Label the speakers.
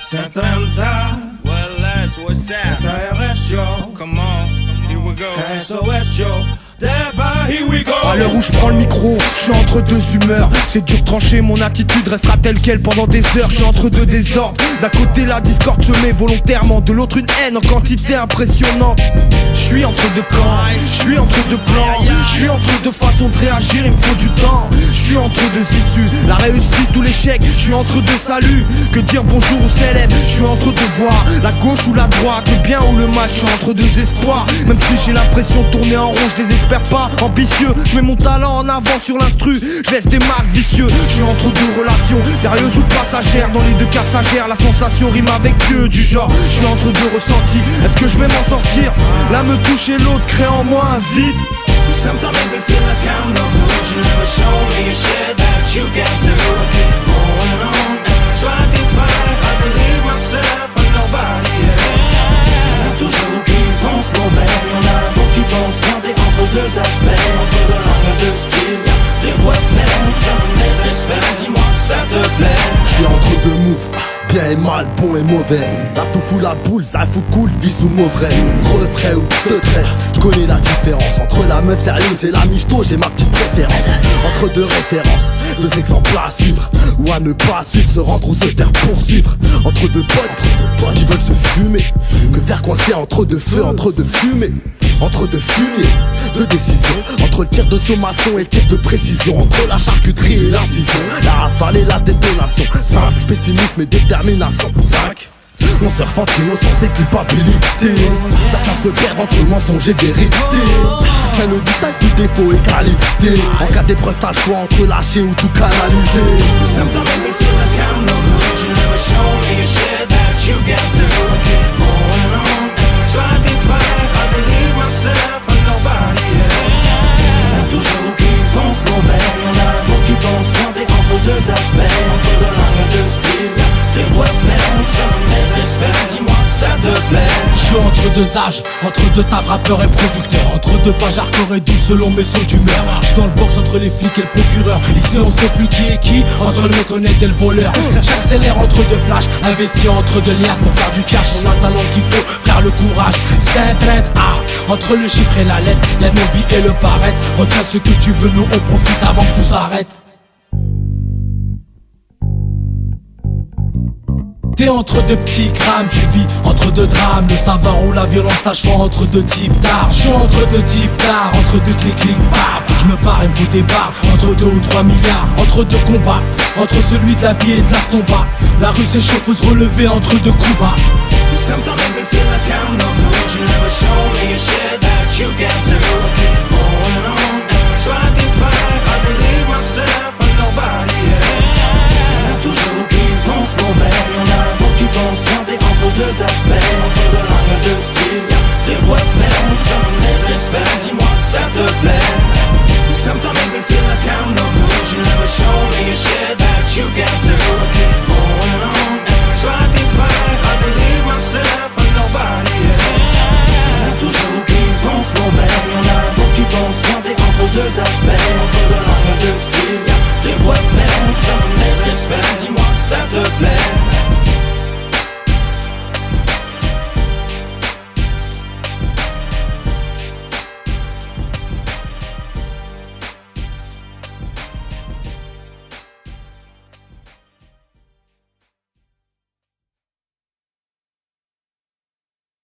Speaker 1: 70.
Speaker 2: Well, Les, what's that?
Speaker 1: SARS, yo.
Speaker 2: Come on, here we go.
Speaker 1: SOS, yo. Débat, here we go.
Speaker 3: À l'heure où je prends le micro, je suis entre deux humeurs. C'est dur de trancher, mon attitude restera telle quelle pendant des heures. Je suis entre deux désordres. D'un côté la discorde se met volontairement, de l'autre une haine en quantité impressionnante. Je suis entre deux camps, je suis entre deux plans, je suis entre deux façons de réagir, il me faut du temps. Je suis entre deux issues, la réussite ou l'échec. Je suis entre deux saluts, que dire bonjour ou célèbre. Je suis entre deux voies, la gauche ou la droite, le bien ou le mal. Je suis entre deux espoirs, même si j'ai l'impression de tourner en rond, je désespère pas, ambitieux. Je mets mon talent en avant sur l'instru, je laisse des marques vicieux. Je suis entre deux relations, sérieuses ou passagères. Dans les deux cas ça gère, la sensation rime avec Dieu. Du genre, je suis entre deux ressentis. Est-ce que je vais m'en sortir? L'un me touche et l'autre crée en moi un vide.
Speaker 1: Sometimes make me feel like I'm no good. You never show me a shit that you got to keep going on and try to fight. I believe myself and nobody else. Y'en a toujours qui pensent mauvais, y'en a d'autres qui pensent planter entre deux aspects, entre deux langues, deux styles. Y'a de quoi faire, nous sommes des experts. Dis-moi, ça te plaît?
Speaker 4: Je suis entre deux moves, bien et mal, bon et mauvais. La tout fout la boule, ça fout cool, vis ou mauvais. Refrais ou teutré, je connais la différence entre la meuf sérieuse et la michto, j'ai ma petite préférence. Entre deux références, deux exemples à suivre ou à ne pas suivre, se rendre ou se faire poursuivre. Entre deux potes qui veulent se fumer, que faire coincer entre deux feux, entre deux fumées. Entre deux fumiers, deux décisions. Entre le tir de sommation et le tir de précision. Entre la charcuterie et l'incision, la rafale et la détonation. Simple, pessimisme et détermination. 5. On surfe entre innocence et culpabilité. Certains se perdent entre mensonges et vérité. Certains ne distinguent plus défauts et qualités. En cas d'épreuve t'as le choix entre lâcher ou tout canaliser.
Speaker 1: Sometimes make me feel like I'm no good. You never show me a shit that you got to keep going on and try to fight. I believe myself and nobody else. Y'en a toujours qui pensent mauvais, y'en a d'autres qui pensent planter entre deux aspects, entre deux langues, deux styles. De quoi faire, nous sommes des experts. Dis-moi, ça te plaît?
Speaker 5: Je suis entre deux âges, entre deux tables rappeurs et producteurs, entre deux pages hardcore et doux selon mes sauts d'humeur. Je suis dans le box entre les flics et le procureur. Ici on sait plus qui est qui, entre le méconnaître et le voleur. J'accélère entre deux flashs, investi entre deux liasses. Pour faire du cash, on a le talent qu'il faut, frère le courage. Saint-Traite, entre le chiffre et la lettre, y'a nos vies et le paraître. Retiens ce que tu veux, nous on profite avant que tout s'arrête. T'es entre deux petits grammes, tu vis entre deux drames. Le savoir ou la violence, t'as choix entre deux types d'art. Je suis entre deux types d'art, entre deux clics, bam. Je me pars, il me faut des barres, entre 2 ou 3 milliards. Entre deux combats, entre celui de la vie et de l'astomba. La rue s'échauffe, faut se relever entre deux coups bas.
Speaker 1: Sometimes make me feel like I'm no good. You never show me a shit that you got to keep